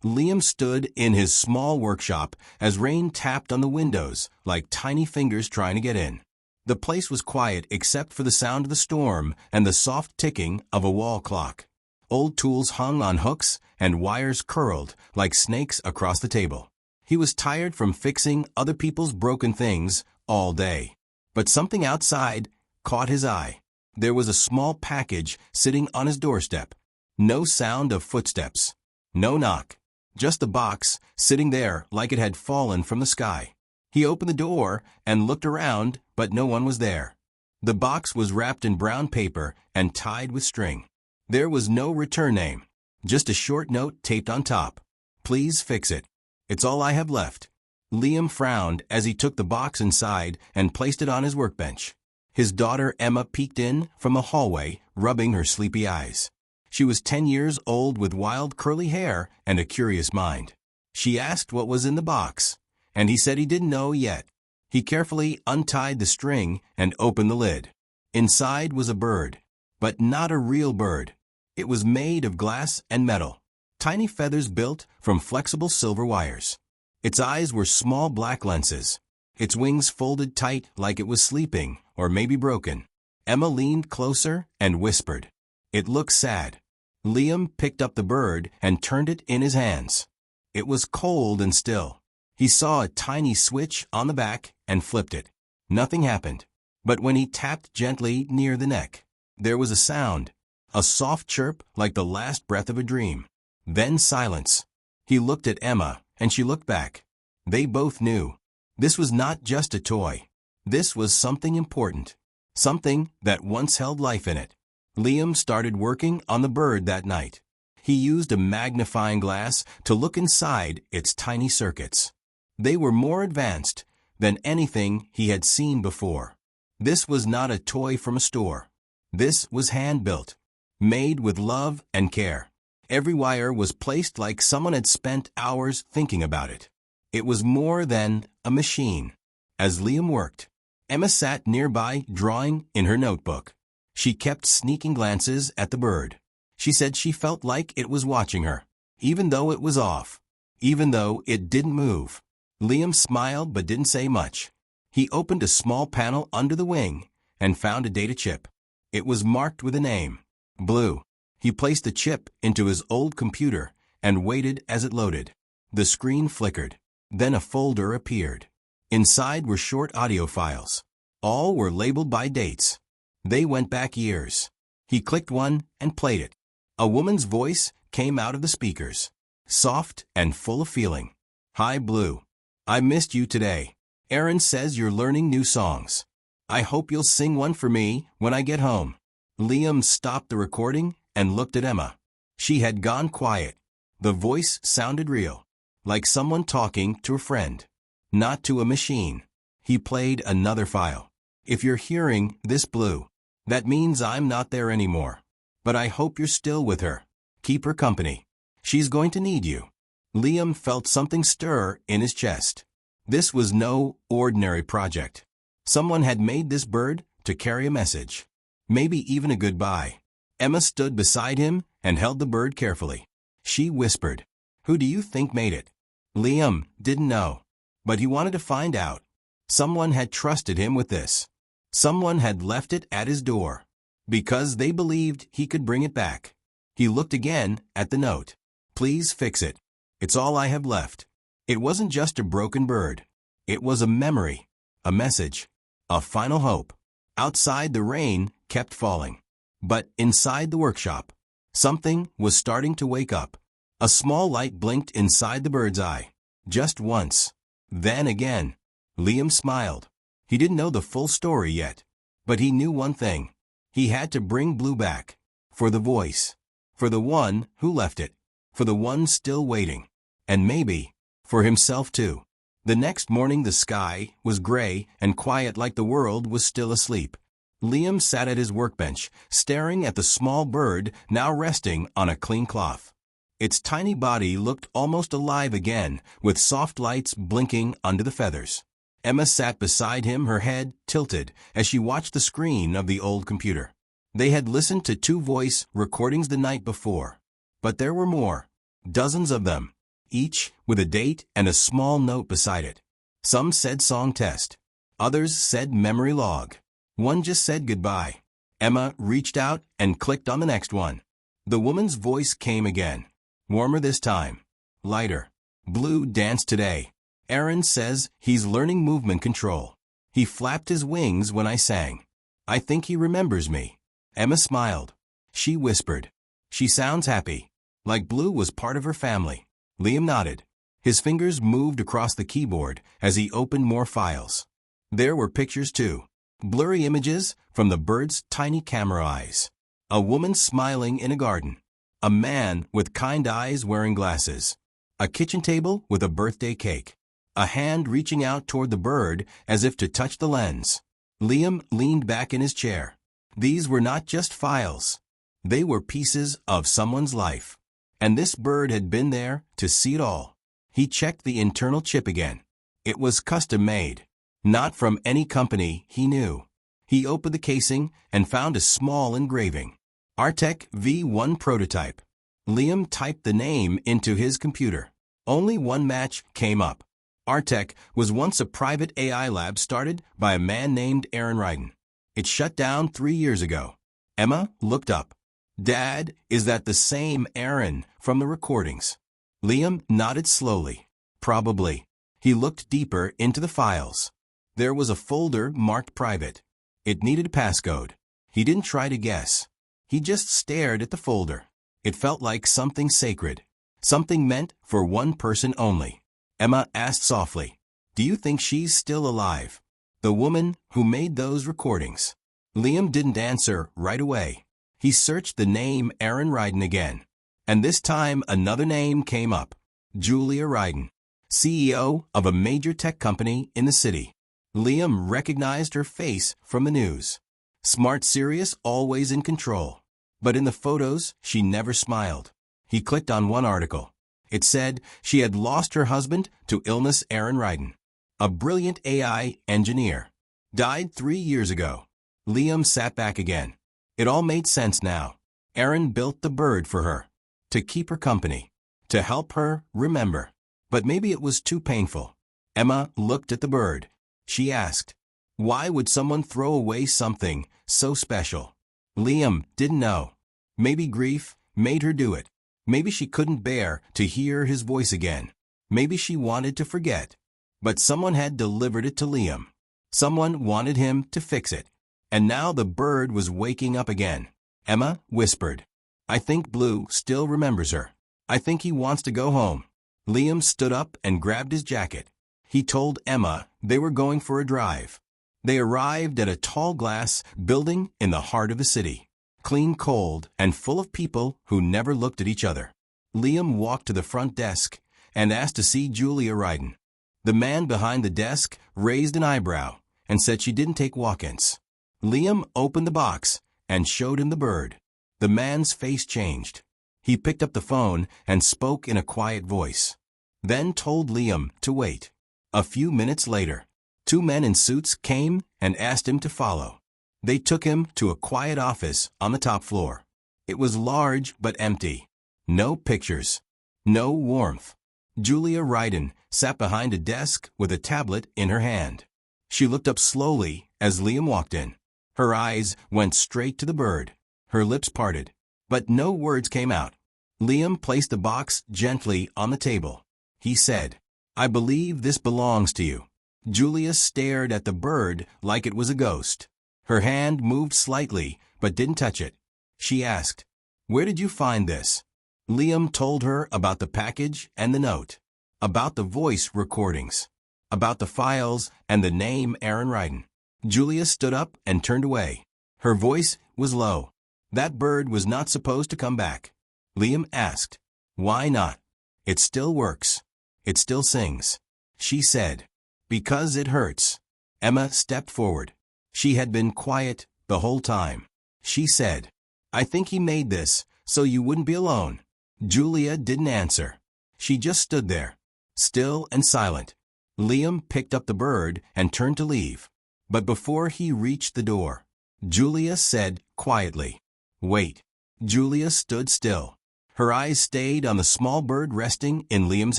Liam stood in his small workshop as rain tapped on the windows like tiny fingers trying to get in. The place was quiet except for the sound of the storm and the soft ticking of a wall clock. Old tools hung on hooks and wires curled like snakes across the table. He was tired from fixing other people's broken things all day. But something outside caught his eye. There was a small package sitting on his doorstep. No sound of footsteps. No knock. Just the box sitting there like it had fallen from the sky. He opened the door and looked around, but no one was there. The box was wrapped in brown paper and tied with string. There was no return name, just a short note taped on top. Please fix it. It's all I have left. Liam frowned as he took the box inside and placed it on his workbench. His daughter Emma peeked in from the hallway, rubbing her sleepy eyes. She was 10 years old with wild curly hair and a curious mind. She asked what was in the box, and he said he didn't know yet. He carefully untied the string and opened the lid. Inside was a bird, but not a real bird. It was made of glass and metal, tiny feathers built from flexible silver wires. Its eyes were small black lenses. Its wings folded tight like it was sleeping or maybe broken. Emma leaned closer and whispered. It looked sad. Liam picked up the bird and turned it in his hands. It was cold and still. He saw a tiny switch on the back and flipped it. Nothing happened. But when he tapped gently near the neck, there was a sound, a soft chirp like the last breath of a dream. Then silence. He looked at Emma, and she looked back. They both knew. This was not just a toy. This was something important. Something that once held life in it. Liam started working on the bird that night. He used a magnifying glass to look inside its tiny circuits. They were more advanced than anything he had seen before. This was not a toy from a store. This was hand-built, made with love and care. Every wire was placed like someone had spent hours thinking about it. It was more than a machine. As Liam worked, Emma sat nearby drawing in her notebook. She kept sneaking glances at the bird. She said she felt like it was watching her, even though it was off, even though it didn't move. Liam smiled but didn't say much. He opened a small panel under the wing and found a data chip. It was marked with a name, Blue. He placed the chip into his old computer and waited as it loaded. The screen flickered. Then a folder appeared. Inside were short audio files. All were labeled by dates. They went back years. He clicked one and played it. A woman's voice came out of the speakers, soft and full of feeling. Hi, Blue. I missed you today. Aaron says you're learning new songs. I hope you'll sing one for me when I get home. Liam stopped the recording and looked at Emma. She had gone quiet. The voice sounded real, like someone talking to a friend, not to a machine. He played another file. If you're hearing this, Blue, that means I'm not there anymore. But I hope you're still with her. Keep her company. She's going to need you. Liam felt something stir in his chest. This was no ordinary project. Someone had made this bird to carry a message, maybe even a goodbye. Emma stood beside him and held the bird carefully. She whispered, "Who do you think made it?" Liam didn't know, but he wanted to find out. Someone had trusted him with this. Someone had left it at his door, because they believed he could bring it back. He looked again at the note. Please fix it. It's all I have left. It wasn't just a broken bird. It was a memory, a message, a final hope. Outside, the rain kept falling. But inside the workshop, something was starting to wake up. A small light blinked inside the bird's eye. Just once. Then again. Liam smiled. He didn't know the full story yet. But he knew one thing. He had to bring Blue back. For the voice. For the one who left it. For the one still waiting. And maybe for himself too. The next morning the sky was gray and quiet like the world was still asleep. Liam sat at his workbench, staring at the small bird now resting on a clean cloth. Its tiny body looked almost alive again, with soft lights blinking under the feathers. Emma sat beside him, her head tilted, as she watched the screen of the old computer. They had listened to 2 voice recordings the night before. But there were more. Dozens of them. each with a date and a small note beside it. Some said song test. Others said memory log. One just said goodbye. Emma reached out and clicked on the next one. The woman's voice came again. Warmer this time. Lighter. Blue danced today. Aaron says he's learning movement control. He flapped his wings when I sang. I think he remembers me. Emma smiled. She whispered. She sounds happy. Like Blue was part of her family. Liam nodded. His fingers moved across the keyboard as he opened more files. There were pictures too. Blurry images from the bird's tiny camera eyes. A woman smiling in a garden. A man with kind eyes wearing glasses. A kitchen table with a birthday cake. A hand reaching out toward the bird as if to touch the lens. Liam leaned back in his chair. These were not just files. They were pieces of someone's life. And this bird had been there to see it all. He checked the internal chip again. It was custom made. Not from any company he knew. He opened the casing and found a small engraving. Artec V1 prototype. Liam typed the name into his computer. Only one match came up. Artec was once a private AI lab started by a man named Aaron Ryden. It shut down 3 years ago. Emma looked up. Dad, is that the same Aaron from the recordings? Liam nodded slowly. Probably. He looked deeper into the files. There was a folder marked private. It needed a passcode. He didn't try to guess. He just stared at the folder. It felt like something sacred. Something meant for one person only. Emma asked softly, "Do you think she's still alive? The woman who made those recordings?" Liam didn't answer right away. He searched the name Aaron Ryden again. And this time another name came up. Julia Ryden, CEO of a major tech company in the city. Liam recognized her face from the news. Smart, serious, always in control. But in the photos, she never smiled. He clicked on one article. It said she had lost her husband to illness. Aaron Ryden, a brilliant AI engineer, died 3 years ago. Liam sat back again. It all made sense now. Aaron built the bird for her. To keep her company. To help her remember. But maybe it was too painful. Emma looked at the bird. She asked, why would someone throw away something so special? Liam didn't know. Maybe grief made her do it. Maybe she couldn't bear to hear his voice again. Maybe she wanted to forget. But someone had delivered it to Liam. Someone wanted him to fix it. And now the bird was waking up again. Emma whispered, I think Blue still remembers her. I think he wants to go home. Liam stood up and grabbed his jacket. He told Emma they were going for a drive. They arrived at a tall glass building in the heart of the city. Clean, cold, and full of people who never looked at each other. Liam walked to the front desk and asked to see Julia Ryden. The man behind the desk raised an eyebrow and said she didn't take walk-ins. Liam opened the box and showed him the bird. The man's face changed. He picked up the phone and spoke in a quiet voice. Then told Liam to wait. A few minutes later, 2 men in suits came and asked him to follow. They took him to a quiet office on the top floor. It was large but empty. No pictures. No warmth. Julia Ryden sat behind a desk with a tablet in her hand. She looked up slowly as Liam walked in. Her eyes went straight to the bird. Her lips parted. But no words came out. Liam placed the box gently on the table. He said, I believe this belongs to you. Julia stared at the bird like it was a ghost. Her hand moved slightly, but didn't touch it. She asked, where did you find this? Liam told her about the package and the note, about the voice recordings, about the files and the name Aaron Ryden. Julia stood up and turned away. Her voice was low. That bird was not supposed to come back. Liam asked, why not? It still works. It still sings. She said, because it hurts. Emma stepped forward. She had been quiet the whole time. She said, I think he made this so you wouldn't be alone. Julia didn't answer. She just stood there, still and silent. Liam picked up the bird and turned to leave. But before he reached the door, Julia said quietly, wait. Julia stood still. Her eyes stayed on the small bird resting in Liam's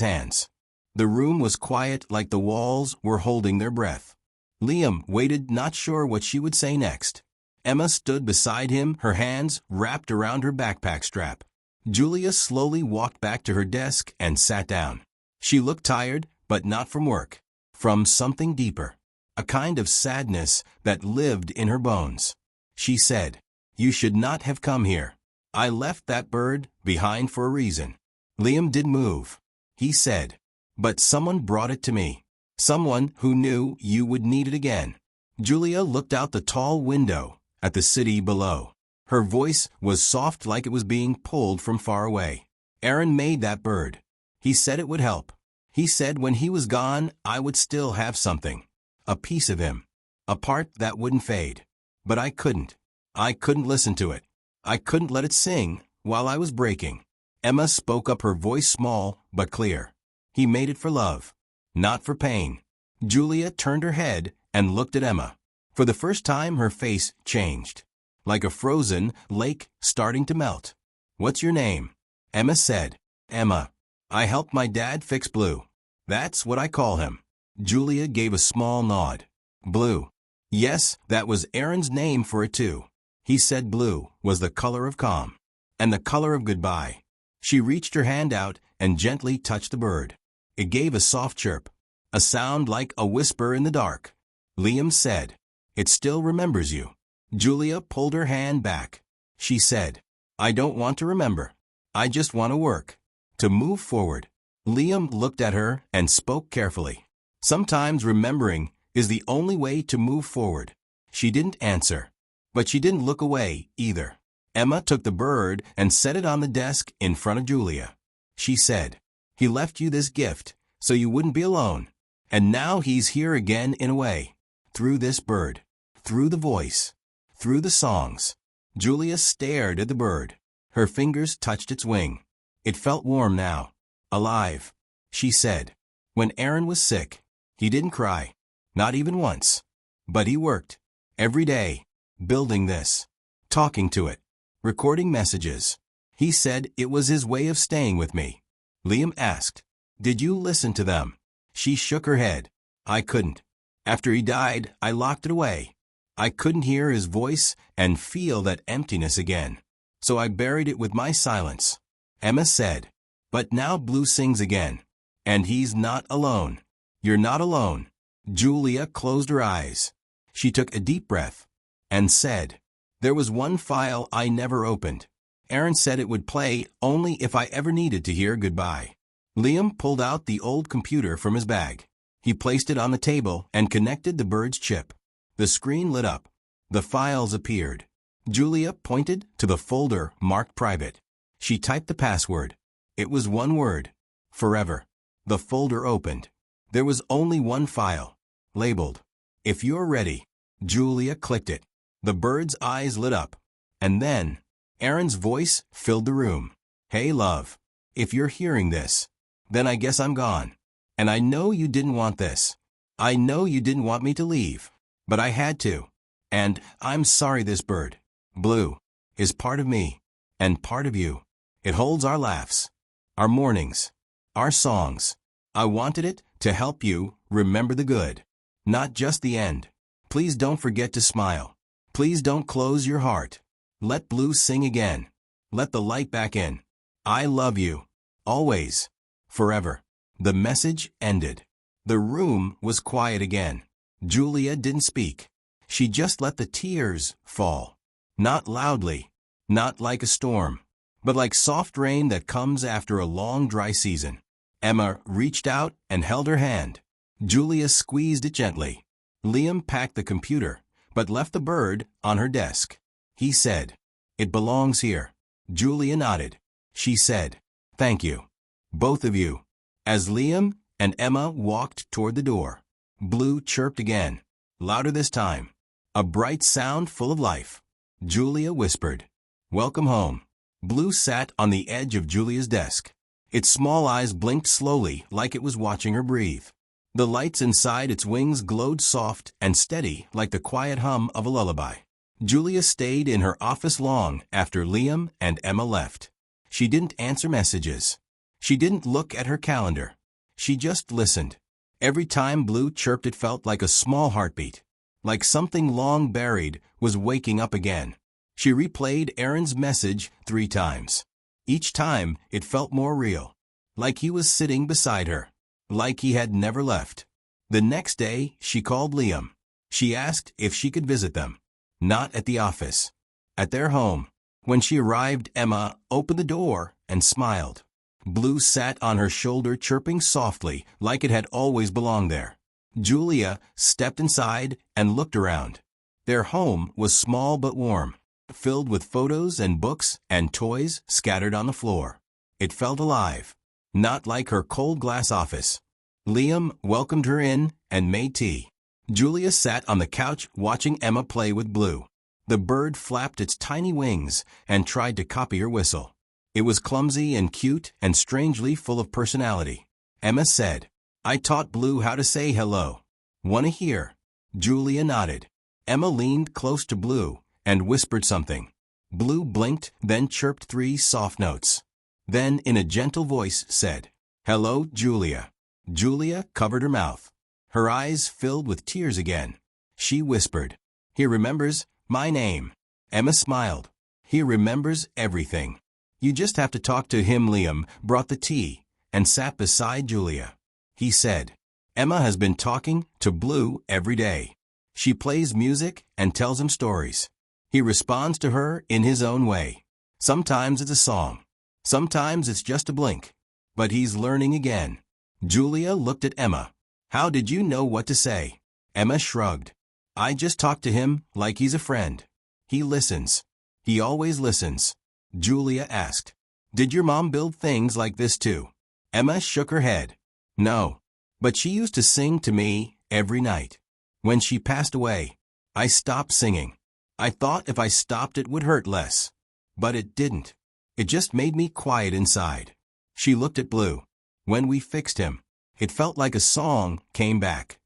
hands. The room was quiet, like the walls were holding their breath. Liam waited, not sure what she would say next. Emma stood beside him, her hands wrapped around her backpack strap. Julia slowly walked back to her desk and sat down. She looked tired, but not from work. From something deeper. A kind of sadness that lived in her bones. She said, "You should not have come here. I left that bird behind for a reason." Liam didn't move. He said, "But someone brought it to me. Someone who knew you would need it again." Julia looked out the tall window at the city below. Her voice was soft, like it was being pulled from far away. "Aaron made that bird. He said it would help. He said when he was gone, I would still have something. A piece of him. A part that wouldn't fade. But I couldn't. I couldn't listen to it. I couldn't let it sing while I was breaking." Emma spoke up, her voice small but clear. "He made it for love, not for pain." Julia turned her head and looked at Emma. For the first time, her face changed, like a frozen lake starting to melt. "What's your name?" Emma said. "Emma. I helped my dad fix Blue. That's what I call him." Julia gave a small nod. "Blue." Yes, that was Aaron's name for it too. He said blue was the color of calm, and the color of goodbye. She reached her hand out and gently touched the bird. It gave a soft chirp, a sound like a whisper in the dark. Liam said, "It still remembers you." Julia pulled her hand back. She said, "I don't want to remember. I just want to work, to move forward." Liam looked at her and spoke carefully. "Sometimes remembering is the only way to move forward." She didn't answer, but she didn't look away either. Emma took the bird and set it on the desk in front of Julia. She said, "He left you this gift so you wouldn't be alone. And now he's here again in a way. Through this bird. Through the voice. Through the songs." Julia stared at the bird. Her fingers touched its wing. It felt warm now. Alive. She said, "When Aaron was sick, he didn't cry. Not even once. But he worked. Every day. Building this. Talking to it. Recording messages. He said it was his way of staying with me." Liam asked, "Did you listen to them?" She shook her head. "I couldn't. After he died, I locked it away. I couldn't hear his voice and feel that emptiness again. So I buried it with my silence." Emma said, "But now Blue sings again. And he's not alone." "You're not alone." Julia closed her eyes. She took a deep breath and said, "There was one file I never opened. Aaron said it would play only if I ever needed to hear goodbye." Liam pulled out the old computer from his bag. He placed it on the table and connected the bird's chip. The screen lit up. The files appeared. Julia pointed to the folder marked private. She typed the password. It was one word. Forever. The folder opened. There was only one file, labeled, "If you're ready." Julia clicked it. The bird's eyes lit up. And then, Aaron's voice filled the room. "Hey, love. If you're hearing this, then I guess I'm gone. And I know you didn't want this. I know you didn't want me to leave. But I had to. And I'm sorry this bird, Blue, is part of me. And part of you. It holds our laughs. Our mornings. Our songs. I wanted it to help you remember the good. Not just the end. Please don't forget to smile. Please don't close your heart. Let Blue sing again. Let the light back in. I love you. Always. Forever." The message ended. The room was quiet again. Julia didn't speak. She just let the tears fall. Not loudly. Not like a storm. But like soft rain that comes after a long dry season. Emma reached out and held her hand. Julia squeezed it gently. Liam packed the computer, but left the bird on her desk. He said, "It belongs here." Julia nodded. She said, "Thank you. Both of you." As Liam and Emma walked toward the door, Blue chirped again, louder this time. A bright sound full of life. Julia whispered, "Welcome home." Blue sat on the edge of Julia's desk. Its small eyes blinked slowly like it was watching her breathe. The lights inside its wings glowed soft and steady like the quiet hum of a lullaby. Julia stayed in her office long after Liam and Emma left. She didn't answer messages. She didn't look at her calendar. She just listened. Every time Blue chirped, it felt like a small heartbeat, like something long buried was waking up again. She replayed Aaron's message 3 times. Each time, it felt more real, like he was sitting beside her, like he had never left. The next day, she called Liam. She asked if she could visit them. Not at the office. At their home. When she arrived, Emma opened the door and smiled. Blue sat on her shoulder, chirping softly, like it had always belonged there. Julia stepped inside and looked around. Their home was small but warm, filled with photos and books and toys scattered on the floor. It felt alive, not like her cold glass office. Liam welcomed her in and made tea. Julia sat on the couch watching Emma play with Blue. The bird flapped its tiny wings and tried to copy her whistle. It was clumsy and cute and strangely full of personality. Emma said, "I taught Blue how to say hello. Wanna hear?" Julia nodded. Emma leaned close to Blue and whispered something. Blue blinked, then chirped 3 soft notes. Then, in a gentle voice, said, "Hello, Julia." Julia covered her mouth. Her eyes filled with tears again. She whispered, "He remembers my name." Emma smiled. "He remembers everything. You just have to talk to him." Liam brought the tea and sat beside Julia. He said, "Emma has been talking to Blue every day. She plays music and tells him stories. He responds to her in his own way. Sometimes it's a song. Sometimes it's just a blink. But he's learning again." Julia looked at Emma. "How did you know what to say?" Emma shrugged. "I just talk to him like he's a friend. He listens. He always listens." Julia asked, "Did your mom build things like this too?" Emma shook her head. "No. But she used to sing to me every night. When she passed away, I stopped singing. I thought if I stopped it would hurt less. But it didn't. It just made me quiet inside." She looked at Blue. "When we fixed him, it felt like a song came back."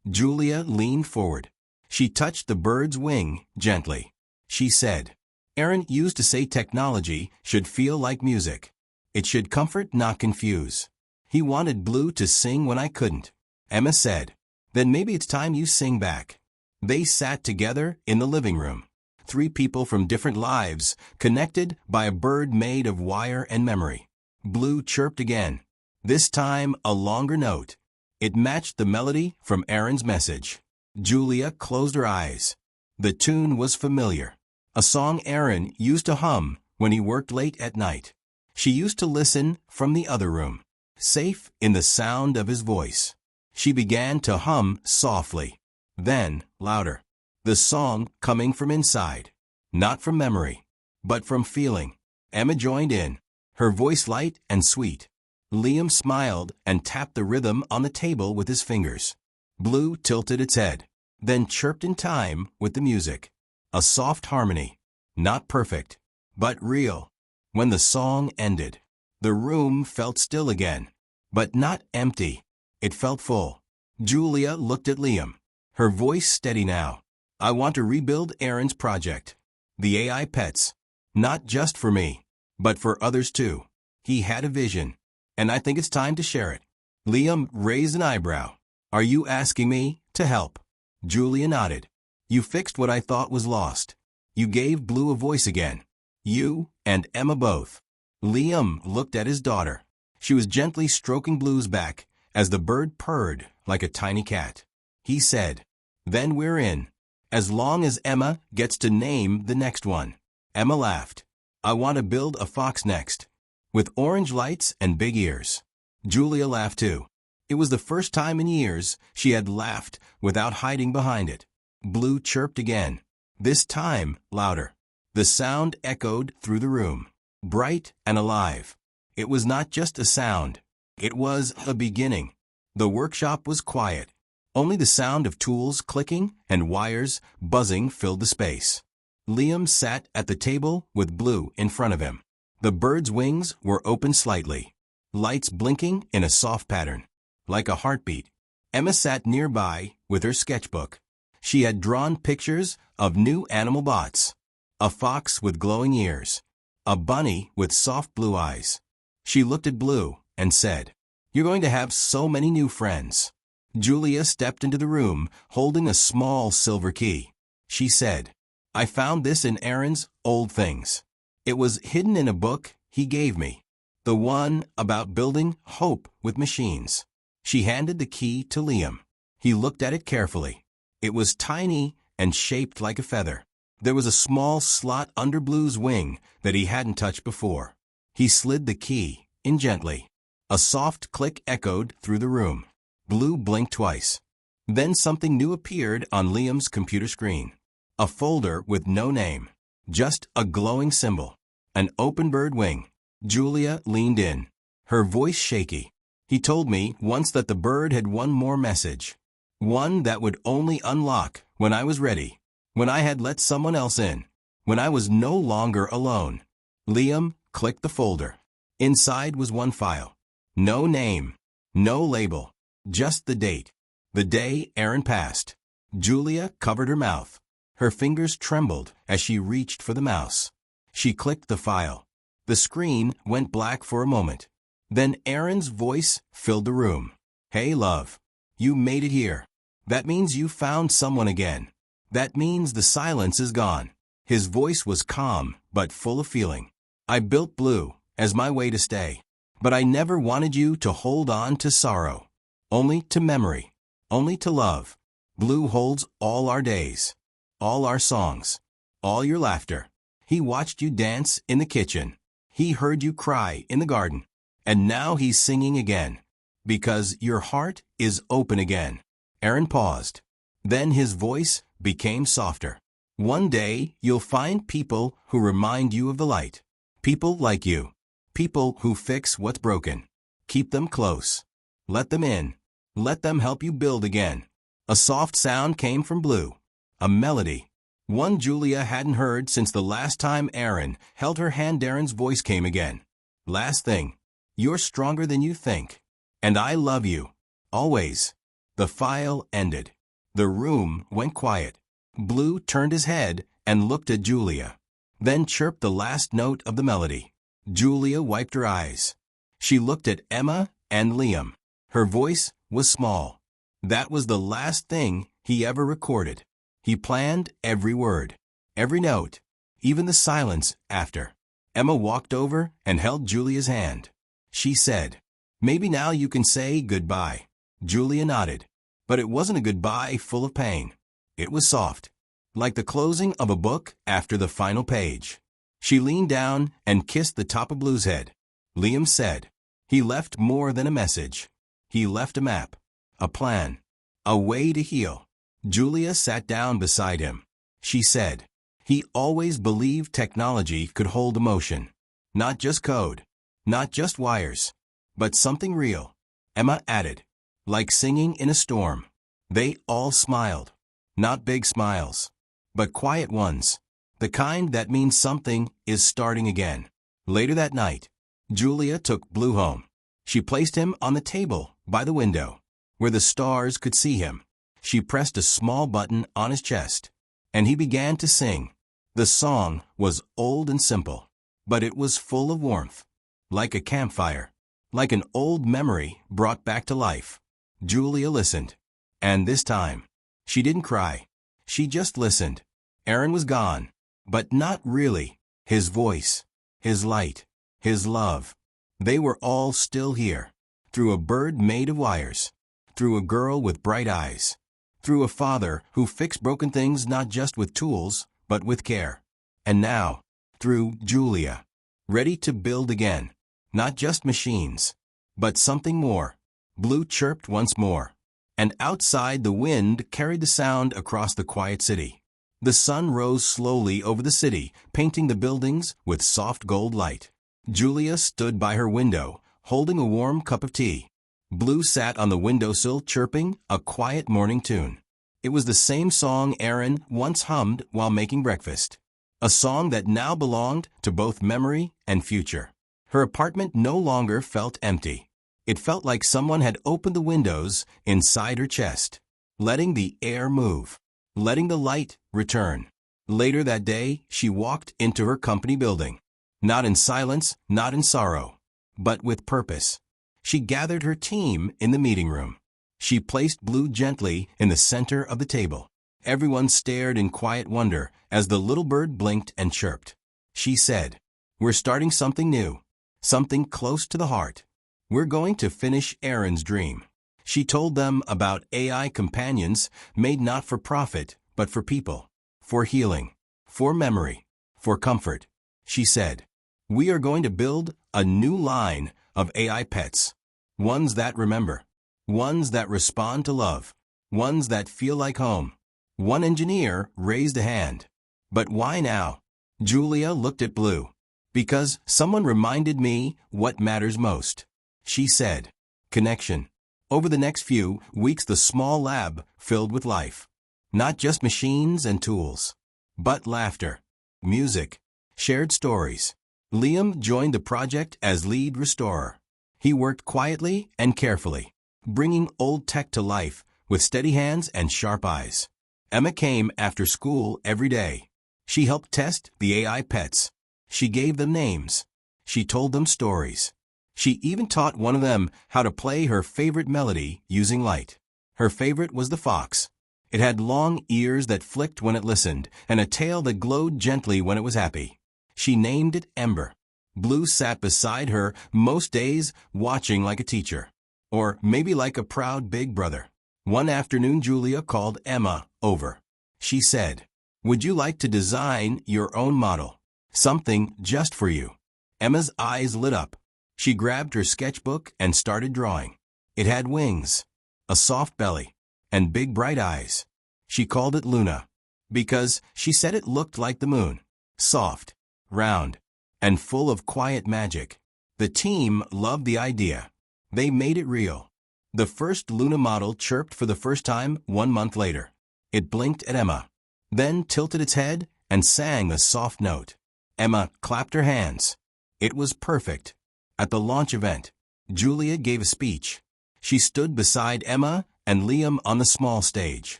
Julia leaned forward. She touched the bird's wing gently. She said, "Aaron used to say technology should feel like music. It should comfort, not confuse. He wanted Blue to sing when I couldn't." Emma said, "Then maybe it's time you sing back." They sat together in the living room. 3 people from different lives, connected by a bird made of wire and memory. Blue chirped again. This time a longer note. It matched the melody from Aaron's message. Julia closed her eyes. The tune was familiar. A song Aaron used to hum when he worked late at night. She used to listen from the other room, safe in the sound of his voice. She began to hum softly, then louder. The song coming from inside, not from memory, but from feeling. Emma joined in, her voice light and sweet. Liam smiled and tapped the rhythm on the table with his fingers. Blue tilted its head, then chirped in time with the music. A soft harmony, not perfect, but real. When the song ended, the room felt still again, but not empty. It felt full. Julia looked at Liam, her voice steady now. "I want to rebuild Aaron's project. The AI pets. Not just for me, but for others too. He had a vision, and I think it's time to share it." Liam raised an eyebrow. "Are you asking me to help?" Julia nodded. "You fixed what I thought was lost. You gave Blue a voice again. You and Emma both." Liam looked at his daughter. She was gently stroking Blue's back as the bird purred like a tiny cat. He said, "Then we're in. As long as Emma gets to name the next one." Emma laughed. "I want to build a fox next, with orange lights and big ears." Julia laughed too. It was the first time in years she had laughed without hiding behind it. Blue chirped again, this time louder. The sound echoed through the room, bright and alive. It was not just a sound. It was a beginning. The workshop was quiet. Only the sound of tools clicking and wires buzzing filled the space. Liam sat at the table with Blue in front of him. The bird's wings were open slightly, lights blinking in a soft pattern, like a heartbeat. Emma sat nearby with her sketchbook. She had drawn pictures of new animal bots. A fox with glowing ears, a bunny with soft blue eyes. She looked at Blue and said, "You're going to have so many new friends." Julia stepped into the room, holding a small silver key. She said, "I found this in Aaron's old things. It was hidden in a book he gave me. The one about building hope with machines." She handed the key to Liam. He looked at it carefully. It was tiny and shaped like a feather. There was a small slot under Blue's wing that he hadn't touched before. He slid the key in gently. A soft click echoed through the room. Blue blinked twice. Then something new appeared on Liam's computer screen. A folder with no name. Just a glowing symbol. An open bird wing. Julia leaned in, her voice shaky. "He told me once that the bird had one more message. One that would only unlock when I was ready. When I had let someone else in. When I was no longer alone." Liam clicked the folder. Inside was one file. No name. No label. Just the date. The day Aaron passed. Julia covered her mouth. Her fingers trembled as she reached for the mouse. She clicked the file. The screen went black for a moment. Then Aaron's voice filled the room. "Hey, love. You made it here. That means you found someone again. That means the silence is gone." His voice was calm, but full of feeling. "I built Blue as my way to stay. But I never wanted you to hold on to sorrow. Only to memory. Only to love. Blue holds all our days. All our songs. All your laughter. He watched you dance in the kitchen. He heard you cry in the garden. And now he's singing again. Because your heart is open again." Aaron paused. Then his voice became softer. "One day you'll find people who remind you of the light. People like you. People who fix what's broken. Keep them close. Let them in. Let them help you build again." A soft sound came from Blue. A melody. One Julia hadn't heard since the last time Aaron held her hand. Aaron's voice came again. "Last thing. You're stronger than you think. And I love you. Always." The file ended. The room went quiet. Blue turned his head and looked at Julia. Then chirped the last note of the melody. Julia wiped her eyes. She looked at Emma and Liam. Her voice was small. That was the last thing he ever recorded. He planned every word, every note, even the silence after. Emma walked over and held Julia's hand. She said, "Maybe now you can say goodbye." Julia nodded. But it wasn't a goodbye full of pain. It was soft, like the closing of a book after the final page. She leaned down and kissed the top of Blue's head. Liam said, "He left more than a message. He left a map, a plan, a way to heal." Julia sat down beside him. She said, "He always believed technology could hold emotion. Not just code, not just wires, but something real." Emma added, "Like singing in a storm." They all smiled. Not big smiles, but quiet ones. The kind that means something is starting again. Later that night, Julia took Blue home. She placed him on the table by the window, where the stars could see him. She pressed a small button on his chest, and he began to sing. The song was old and simple, but it was full of warmth, like a campfire, like an old memory brought back to life. Julia listened, and this time, she didn't cry. She just listened. Aaron was gone, but not really. His voice, his light, his love, they were all still here. Through a bird made of wires, through a girl with bright eyes, through a father who fixed broken things not just with tools, but with care. And now, through Julia, ready to build again, not just machines, but something more. Blue chirped once more, and outside the wind carried the sound across the quiet city. The sun rose slowly over the city, painting the buildings with soft gold light. Julia stood by her window, holding a warm cup of tea. Blue sat on the windowsill chirping a quiet morning tune. It was the same song Aaron once hummed while making breakfast. A song that now belonged to both memory and future. Her apartment no longer felt empty. It felt like someone had opened the windows inside her chest, letting the air move, letting the light return. Later that day, she walked into her company building. Not in silence, not in sorrow, but with purpose. She gathered her team in the meeting room. She placed Blue gently in the center of the table. Everyone stared in quiet wonder as the little bird blinked and chirped. She said, "We're starting something new, something close to the heart. We're going to finish Aaron's dream." She told them about AI companions made not for profit, but for people, for healing, for memory, for comfort. She said, "We are going to build a new line of AI pets, ones that remember, ones that respond to love, ones that feel like home." One engineer raised a hand. "But why now?" Julia looked at Blue. "Because someone reminded me what matters most," she said. Connection. Over the next few weeks, the small lab filled with life. Not just machines and tools, but laughter, music, shared stories. Liam joined the project as lead restorer. He worked quietly and carefully, bringing old tech to life with steady hands and sharp eyes. Emma came after school every day. She helped test the AI pets. She gave them names. She told them stories. She even taught one of them how to play her favorite melody using light. Her favorite was the fox. It had long ears that flicked when it listened, and a tail that glowed gently when it was happy. She named it Ember. Blue sat beside her most days, watching like a teacher, or maybe like a proud big brother. One afternoon, Julia called Emma over. She said, "Would you like to design your own model? Something just for you." Emma's eyes lit up. She grabbed her sketchbook and started drawing. It had wings, a soft belly, and big bright eyes. She called it Luna, because she said it looked like the moon, soft, round, and full of quiet magic. The team loved the idea. They made it real. The first Luna model chirped for the first time 1 month later. It blinked at Emma, then tilted its head and sang a soft note. Emma clapped her hands. It was perfect. At the launch event, Julia gave a speech. She stood beside Emma and Liam on the small stage.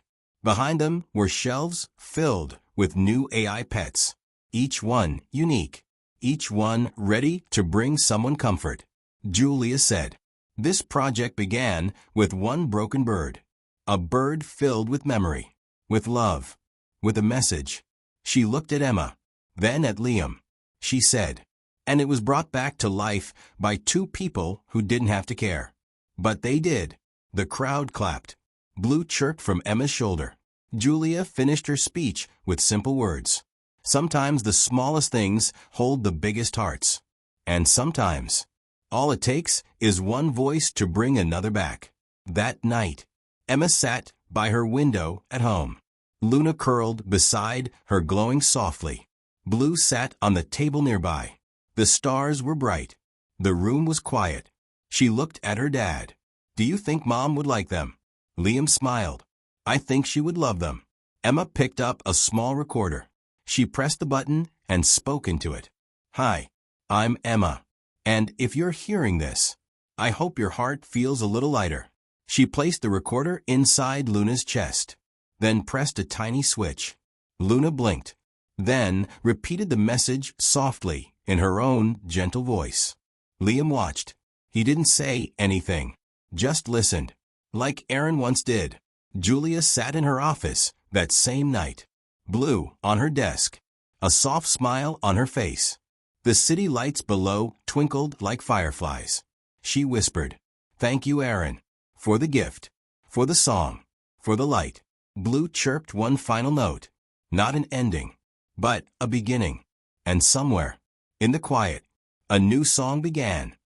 Behind them were shelves filled with new AI pets, each one unique, each one ready to bring someone comfort. Julia said, "This project began with one broken bird, a bird filled with memory, with love, with a message." She looked at Emma, then at Liam. She said, "And it was brought back to life by two people who didn't have to care. But they did." The crowd clapped. Blue chirped from Emma's shoulder. Julia finished her speech with simple words. Sometimes the smallest things hold the biggest hearts. And sometimes, all it takes is one voice to bring another back. That night, Emma sat by her window at home. Luna curled beside her, glowing softly. Blue sat on the table nearby. The stars were bright. The room was quiet. She looked at her dad. "Do you think Mom would like them?" Liam smiled. "I think she would love them." Emma picked up a small recorder. She pressed the button and spoke into it. "Hi, I'm Emma. And if you're hearing this, I hope your heart feels a little lighter." She placed the recorder inside Luna's chest, then pressed a tiny switch. Luna blinked, then repeated the message softly in her own gentle voice. Liam watched. He didn't say anything, just listened, like Aaron once did. Julia sat in her office that same night, Blue on her desk, a soft smile on her face. The city lights below twinkled like fireflies. She whispered, "Thank you, Aaron, for the gift, for the song, for the light." Blue chirped one final note, not an ending, but a beginning. And somewhere, in the quiet, a new song began.